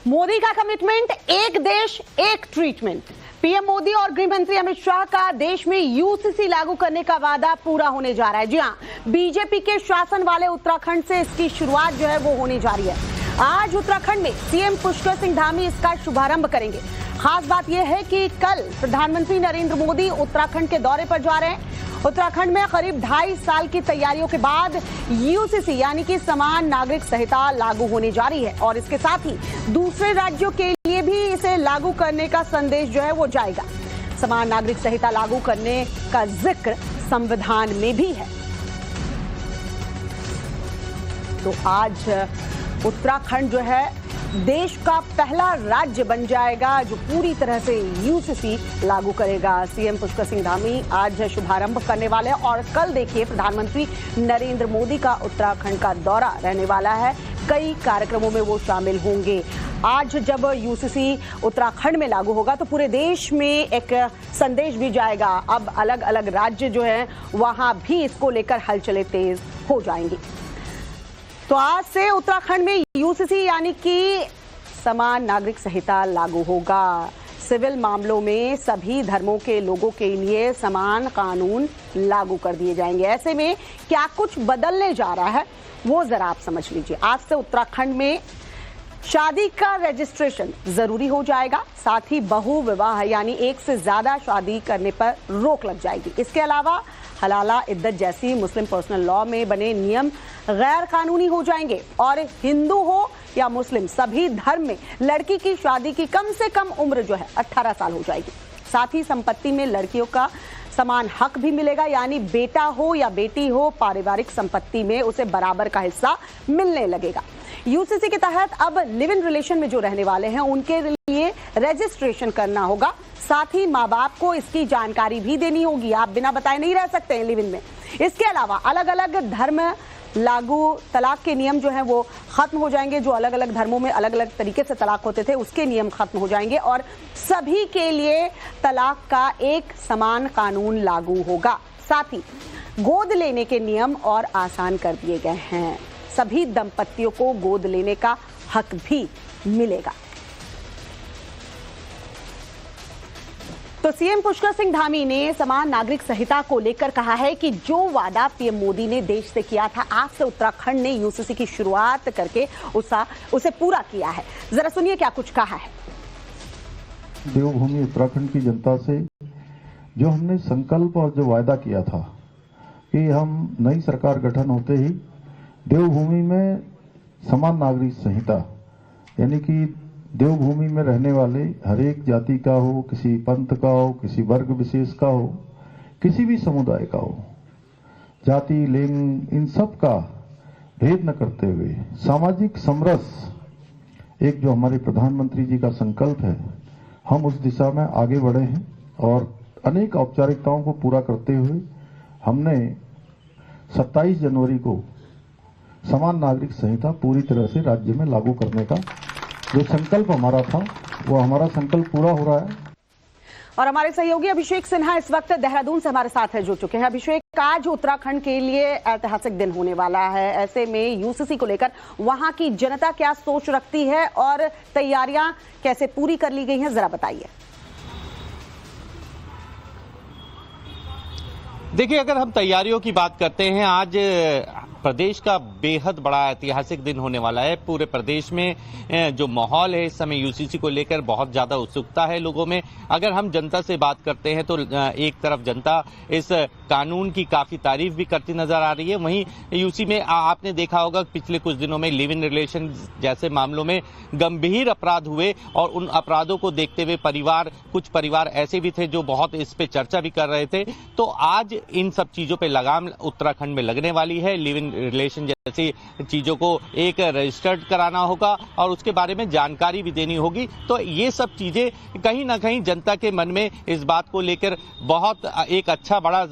मोदी का कमिटमेंट, एक देश एक ट्रीटमेंट। पीएम मोदी और गृह मंत्री अमित शाह का देश में यूसीसी लागू करने का वादा पूरा होने जा रहा है। जी हां, बीजेपी के शासन वाले उत्तराखंड से इसकी शुरुआत जो है वो होने जा रही है। आज उत्तराखंड में सीएम पुष्कर सिंह धामी इसका शुभारंभ करेंगे। खास बात यह है कि कल प्रधानमंत्री नरेंद्र मोदी उत्तराखंड के दौरे पर जा रहे हैं। उत्तराखंड में करीब 2.5 साल की तैयारियों के बाद यूसीसी यानी कि समान नागरिक संहिता लागू होने जा रही है और इसके साथ ही दूसरे राज्यों के लिए भी इसे लागू करने का संदेश जो है वो जाएगा। समान नागरिक संहिता लागू करने का जिक्र संविधान में भी है। तो आज उत्तराखंड जो है देश का पहला राज्य बन जाएगा जो पूरी तरह से यूसीसी लागू करेगा। सीएम पुष्कर सिंह धामी आज शुभारंभ करने वाले हैं और कल देखिए प्रधानमंत्री नरेंद्र मोदी का उत्तराखंड का दौरा रहने वाला है। कई कार्यक्रमों में वो शामिल होंगे। आज जब यूसीसी उत्तराखंड में लागू होगा तो पूरे देश में एक संदेश भी जाएगा। अब अलग अलग राज्य जो है वहां भी इसको लेकर हलचलें तेज हो जाएंगी। तो आज से उत्तराखंड में यूसीसी यानी कि समान नागरिक संहिता लागू होगा। सिविल मामलों में सभी धर्मों के लोगों के लिए समान कानून लागू कर दिए जाएंगे। ऐसे में क्या कुछ बदलने जा रहा है वो जरा आप समझ लीजिए। आज से उत्तराखंड में शादी का रजिस्ट्रेशन जरूरी हो जाएगा। साथ ही बहु विवाह यानी एक से ज्यादा शादी करने पर रोक लग जाएगी। इसके अलावा हलाला इद्दत जैसी मुस्लिम पर्सनल लॉ में बने नियम गैर कानूनी हो जाएंगे और हिंदू हो या मुस्लिम सभी धर्म में लड़की की शादी की कम से कम उम्र जो है 18 साल हो जाएगी। साथ ही संपत्ति में लड़कियों का समान हक भी मिलेगा यानी बेटा हो या बेटी हो पारिवारिक संपत्ति में उसे बराबर का हिस्सा मिलने लगेगा। यूसीसी के तहत अब लिव इन रिलेशन में जो रहने वाले हैं उनके लिए रजिस्ट्रेशन करना होगा। साथ ही माँ बाप को इसकी जानकारी भी देनी होगी। आप बिना बताए नहीं रह सकते हैं लिव इन में। इसके अलावा अलग अलग धर्म लागू तलाक के नियम जो हैं वो खत्म हो जाएंगे। जो अलग अलग धर्मों में अलग अलग तरीके से तलाक होते थे उसके नियम खत्म हो जाएंगे और सभी के लिए तलाक का एक समान कानून लागू होगा। साथ ही गोद लेने के नियम और आसान कर दिए गए हैं। सभी दंपतियों को गोद लेने का हक भी मिलेगा। तो सीएम पुष्कर सिंह धामी ने समान नागरिक संहिता को लेकर कहा है कि जो वादा पीएम मोदी ने देश से किया था आज से उत्तराखंड ने यूसीसी की शुरुआत करके उसे पूरा किया है। जरा सुनिए क्या कुछ कहा है। देवभूमि उत्तराखंड की जनता से जो हमने संकल्प और जो वायदा किया था कि हम नई सरकार गठन होते ही देवभूमि में समान नागरिक संहिता यानी कि देवभूमि में रहने वाले हर एक जाति का हो, किसी पंथ का हो, किसी वर्ग विशेष का हो, किसी भी समुदाय का हो, जाति लिंग इन सब का भेद न करते हुए सामाजिक समरस एक जो हमारे प्रधानमंत्री जी का संकल्प है हम उस दिशा में आगे बढ़े हैं और अनेक औपचारिकताओं को पूरा करते हुए हमने 27 जनवरी को समान नागरिक संहिता पूरी तरह से राज्य में लागू करने का जो संकल्प हमारा था वो हमारा संकल्प पूरा हो रहा है। और हमारे सहयोगी अभिषेक सिन्हा इस वक्त देहरादून से हमारे साथ है जुड़ चुके हैं। अभिषेक, आज उत्तराखंड के लिए ऐतिहासिक दिन होने वाला है। ऐसे में यूसीसी को लेकर वहां की जनता क्या सोच रखती है और तैयारियां कैसे पूरी कर ली गई हैं, जरा बताइए। देखिए, अगर हम तैयारियों की बात करते हैं, आज प्रदेश का बेहद बड़ा ऐतिहासिक दिन होने वाला है। पूरे प्रदेश में जो माहौल है इस समय यूसीसी को लेकर बहुत ज्यादा उत्सुकता है लोगों में। अगर हम जनता से बात करते हैं तो एक तरफ जनता इस कानून की काफी तारीफ भी करती नजर आ रही है, वहीं यूसी में आपने देखा होगा पिछले कुछ दिनों में लिव इन रिलेशन जैसे मामलों में गंभीर अपराध हुए और उन अपराधों को देखते हुए कुछ परिवार ऐसे भी थे जो बहुत इस पे चर्चा भी कर रहे थे। तो आज इन सब चीजों पे लगाम उत्तराखंड में लगने वाली है। लिव इन रिलेशन जैसी चीजों को एक रजिस्टर्ड कराना होगा और उसके बारे में जानकारी भी देनी होगी। तो ये सब चीजें कहीं ना कहीं जनता के मन में इस बात को लेकर बहुत एक अच्छा बड़ा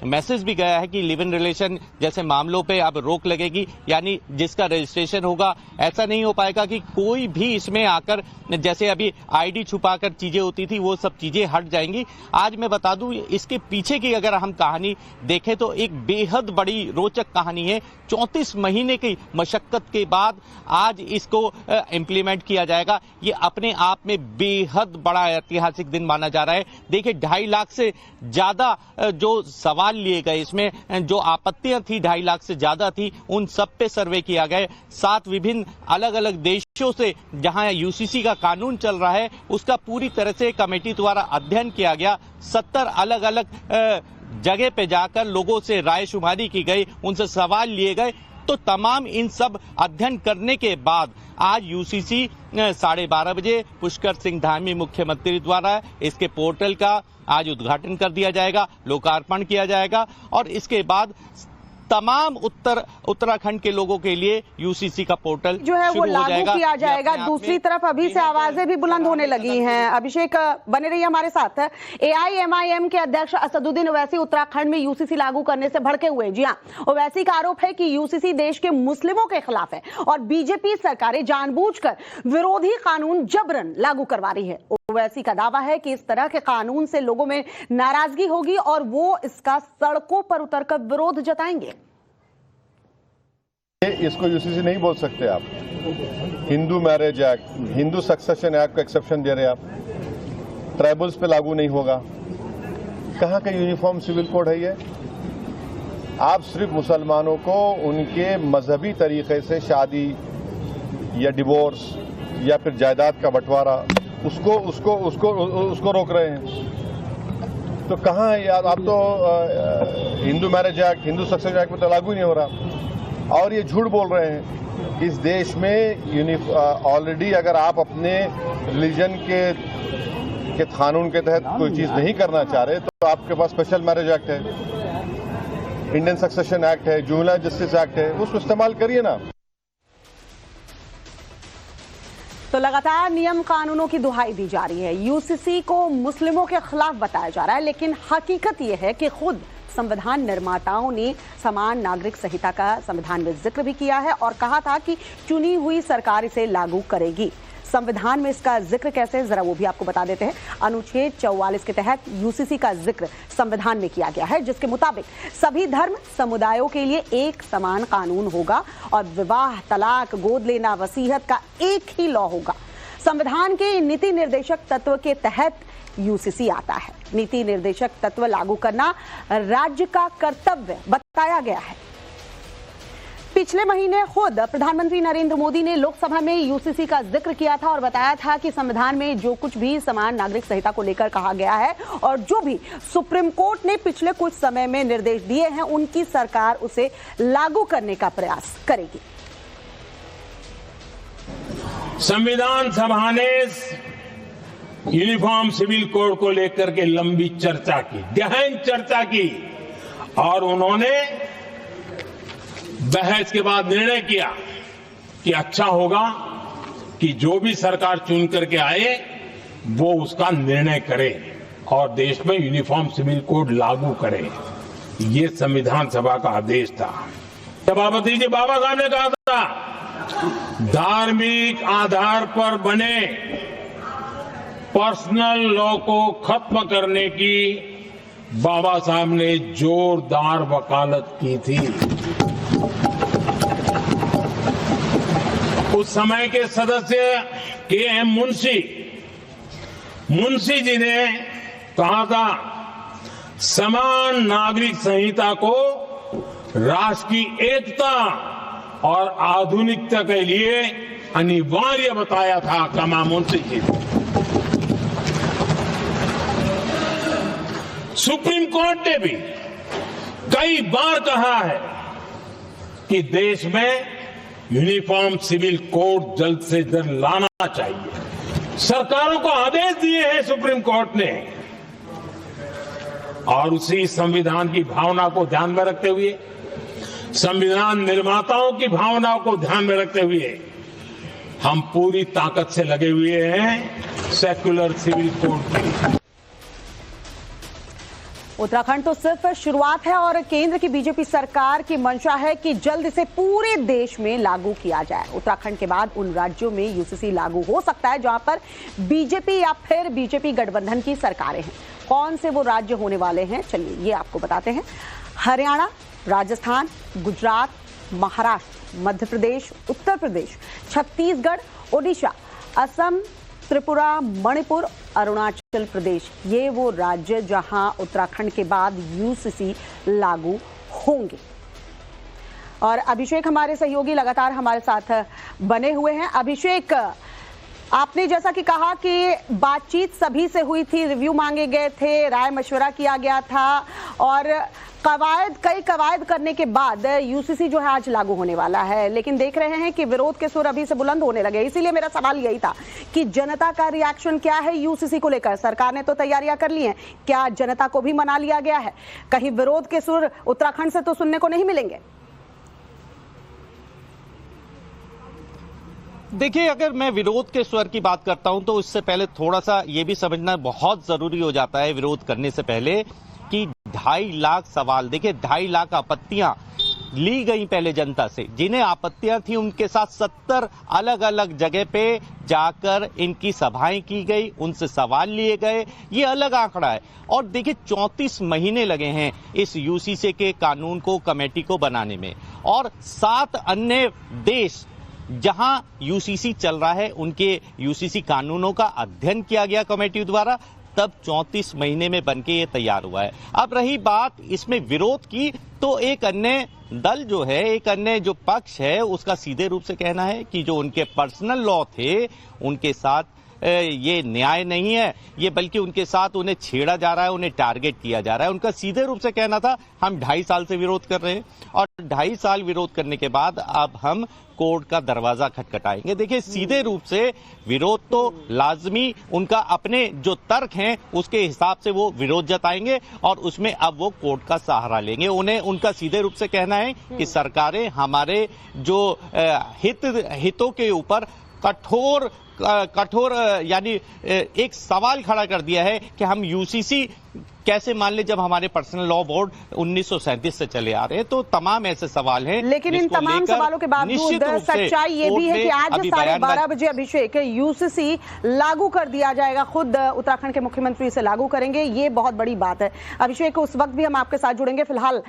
मैसेज भी गया है कि लिव इन रिलेशन जैसे मामलों पे अब रोक लगेगी, यानी जिसका रजिस्ट्रेशन होगा ऐसा नहीं हो पाएगा कि कोई भी इसमें आकर, जैसे अभी आईडी छुपाकर चीजें होती थी वो सब चीजें हट जाएंगी। आज मैं बता दूं इसके पीछे की अगर हम कहानी देखें तो एक बेहद बड़ी रोचक कहानी है। 34 महीने की मशक्कत के बाद आज इसको इंप्लीमेंट किया जाएगा। ये अपने आप में बेहद बड़ा ऐतिहासिक दिन माना जा रहा है। देखिए 2.5 लाख से ज्यादा जो सवाल लिए गए, इसमें जो आपत्तियां थी 2.5 लाख से ज्यादा थी, उन सब पे सर्वे किया गया। 7 विभिन्न अलग अलग देशों से जहां यूसीसी का कानून चल रहा है उसका पूरी तरह से कमेटी द्वारा अध्ययन किया गया। 70 अलग अलग जगह पे जाकर लोगों से राय शुमारी की गई, उनसे सवाल लिए गए। तो तमाम इन सब अध्ययन करने के बाद आज यूसीसी 12:30 बजे पुष्कर सिंह धामी मुख्यमंत्री द्वारा इसके पोर्टल का आज उद्घाटन कर दिया जाएगा, लोकार्पण किया जाएगा और इसके बाद तमाम उत्तराखंड के लोगों के लिए यूसीसी का पोर्टल जो है वो लागू किया जाएगा। दूसरी तरफ अभी से आवाजें भी बुलंद होने लगी हैं। अभिषेक बने रहिए हमारे साथ। एआईएमआईएम के अध्यक्ष असदुद्दीन ओवैसी उत्तराखंड में यूसीसी लागू करने से भड़के हुए। जी हाँ, ओवैसी का आरोप है कि यूसीसी देश के मुस्लिमों के खिलाफ है और बीजेपी सरकारें जानबूझकर विरोधी कानून जबरन लागू करवा रही है। ओवैसी का दावा है कि इस तरह के कानून से लोगों में नाराजगी होगी और वो इसका सड़कों पर उतरकर विरोध जताएंगे। इसको यूसीसी नहीं बोल सकते आप। Hindu marriage act, Hindu succession act को एक्सेप्शन दे रहे आप। ट्राइबल्स पे लागू नहीं होगा। कहाँ का यूनिफॉर्म सिविल कोड है ये? आप सिर्फ मुसलमानों को उनके मजहबी तरीके से शादी या डिवोर्स या फिर जायदाद का बंटवारा उसको रोक रहे हैं। तो कहाँ है यार? आप तो Hindu marriage act, Hindu succession act में तो लागू ही नहीं हो रहा और ये झूठ बोल रहे हैं। इस देश में ऑलरेडी अगर आप अपने रिलीजन के कानून के तहत कोई चीज नहीं करना चाह रहे तो आपके पास स्पेशल मैरिज एक्ट है, इंडियन सक्सेशन एक्ट है, जुवेनाइल जस्टिस एक्ट है, उसको इस्तेमाल करिए ना। तो लगातार नियम कानूनों की दुहाई दी जा रही है। यूसीसी को मुस्लिमों के खिलाफ बताया जा रहा है, लेकिन हकीकत यह है कि खुद संविधान निर्माताओं ने समान नागरिक संहिता का संविधान में जिक्र भी किया है और कहा था कि चुनी हुई सरकार इसे लागू करेगी। संविधान में इसका जिक्र कैसे, जरा वो भी आपको बता देते हैं। अनुच्छेद 44 के तहत यूसीसी का जिक्र संविधान में किया गया है, जिसके मुताबिक सभी धर्म समुदायों के लिए एक समान कानून होगा और विवाह, तलाक, गोद लेना, वसीयत का एक ही लॉ होगा। संविधान के नीति निर्देशक तत्व के तहत यूसीसी आता है। नीति निर्देशक तत्व लागू करना राज्य का कर्तव्य बताया गया है। पिछले महीने खुद प्रधानमंत्री नरेंद्र मोदी ने लोकसभा में यूसीसी का जिक्र किया था और बताया था कि संविधान में जो कुछ भी समान नागरिक संहिता को लेकर कहा गया है और जो भी सुप्रीम कोर्ट ने पिछले कुछ समय में निर्देश दिए हैं, उनकी सरकार उसे लागू करने का प्रयास करेगी। संविधान सभा ने यूनिफॉर्म सिविल कोड को लेकर के लंबी चर्चा की, गहन चर्चा की और उन्होंने बहस के बाद निर्णय किया कि अच्छा होगा कि जो भी सरकार चुन करके आए वो उसका निर्णय करे और देश में यूनिफॉर्म सिविल कोड लागू करे। ये संविधान सभा का आदेश था। सभापति जी बाबा साहब ने कहा था धार्मिक आधार पर बने पर्सनल लॉ को खत्म करने की बाबा साहब ने जोरदार वकालत की थी। उस समय के सदस्य के.एम. मुंशी जी ने कहा था समान नागरिक संहिता को राष्ट्र की एकता और आधुनिकता के लिए अनिवार्य बताया था। कमा मुंशी जी सुप्रीम कोर्ट ने भी कई बार कहा है कि देश में यूनिफॉर्म सिविल कोड जल्द से जल्द लाना चाहिए। सरकारों को आदेश दिए हैं सुप्रीम कोर्ट ने और उसी संविधान की भावना को ध्यान में रखते हुए, संविधान निर्माताओं की भावनाओं को ध्यान में रखते हुए हम पूरी ताकत से लगे हुए हैं सेक्युलर सिविल कोड की। उत्तराखंड तो सिर्फ शुरुआत है और केंद्र की बीजेपी सरकार की मंशा है कि जल्द इसे पूरे देश में लागू किया जाए। उत्तराखंड के बाद उन राज्यों में यूसीसी लागू हो सकता है जहां पर बीजेपी या फिर बीजेपी गठबंधन की सरकारें हैं। कौन से वो राज्य होने वाले हैं, चलिए ये आपको बताते हैं। हरियाणा, राजस्थान, गुजरात, महाराष्ट्र, मध्य प्रदेश, उत्तर प्रदेश, छत्तीसगढ़, ओडिशा, असम, त्रिपुरा, मणिपुर, अरुणाचल प्रदेश, ये वो राज्य जहां उत्तराखंड के बाद यूसीसी लागू होंगे। और अभिषेक हमारे सहयोगी लगातार हमारे साथ बने हुए हैं। अभिषेक, आपने जैसा कि कहा कि बातचीत सभी से हुई थी, रिव्यू मांगे गए थे, राय मशवरा किया गया था और कई कवायद करने के बाद यूसीसी जो है आज लागू होने वाला है। लेकिन देख रहे हैं कि विरोध के सुर अभी से बुलंद होने लगे। इसीलिए मेरा सवाल यही था कि जनता का रिएक्शन क्या है यूसीसी को लेकर। सरकार ने तो तैयारियां कर ली हैं, क्या जनता को भी मना लिया गया है? कहीं विरोध के सुर उत्तराखंड से तो सुनने को नहीं मिलेंगे। देखिए, अगर मैं विरोध के स्वर की बात करता हूं तो इससे पहले थोड़ा सा ये भी समझना बहुत जरूरी हो जाता है विरोध करने से पहले कि 2.5 लाख सवाल, देखिए 2.5 लाख आपत्तियां ली गई पहले जनता से। जिन्हें आपत्तियां थी उनके साथ 70 अलग अलग जगह पे जाकर इनकी सभाएं की गई, उनसे सवाल लिए गए। ये अलग आंकड़ा है। और देखिए 34 महीने लगे हैं इस यूसीसी के कानून को, कमेटी को बनाने में। और 7 अन्य देश जहां यूसीसी चल रहा है उनके यूसीसी कानूनों का अध्ययन किया गया कमेटी द्वारा, तब 34 महीने में बनके ये तैयार हुआ है। अब रही बात इसमें विरोध की, तो एक अन्य दल जो है, एक अन्य जो पक्ष है, उसका सीधे रूप से कहना है कि जो उनके पर्सनल लॉ थे उनके साथ ये न्याय नहीं है, ये बल्कि उनके साथ उन्हें छेड़ा जा रहा है, उन्हें टारगेट किया जा रहा है। उनका सीधे रूप से कहना था हम 2.5 साल से विरोध कर रहे हैं और 2.5 साल विरोध करने के बाद अब हम कोर्ट का दरवाजा खटखटाएंगे। देखिए सीधे रूप से विरोध तो लाजमी, उनका अपने जो तर्क हैं उसके हिसाब से वो विरोध जताएंगे और उसमें अब वो कोर्ट का सहारा लेंगे। उन्हें उनका सीधे रूप से कहना है कि सरकारें हमारे जो हितों के ऊपर कठोर यानी एक सवाल खड़ा कर दिया है कि हम यूसीसी कैसे मान ले जब हमारे पर्सनल लॉ बोर्ड 1937 से चले आ रहे हैं। तो तमाम ऐसे सवाल हैं। लेकिन इन तमाम सवालों के बावजूद सच्चाई ये भी है कि आज 12:30 बजे अभिषेक यूसीसी लागू कर दिया जाएगा। खुद उत्तराखंड के मुख्यमंत्री इसे लागू करेंगे, ये बहुत बड़ी बात है। अभिषेक, उस वक्त भी हम आपके साथ जुड़ेंगे। फिलहाल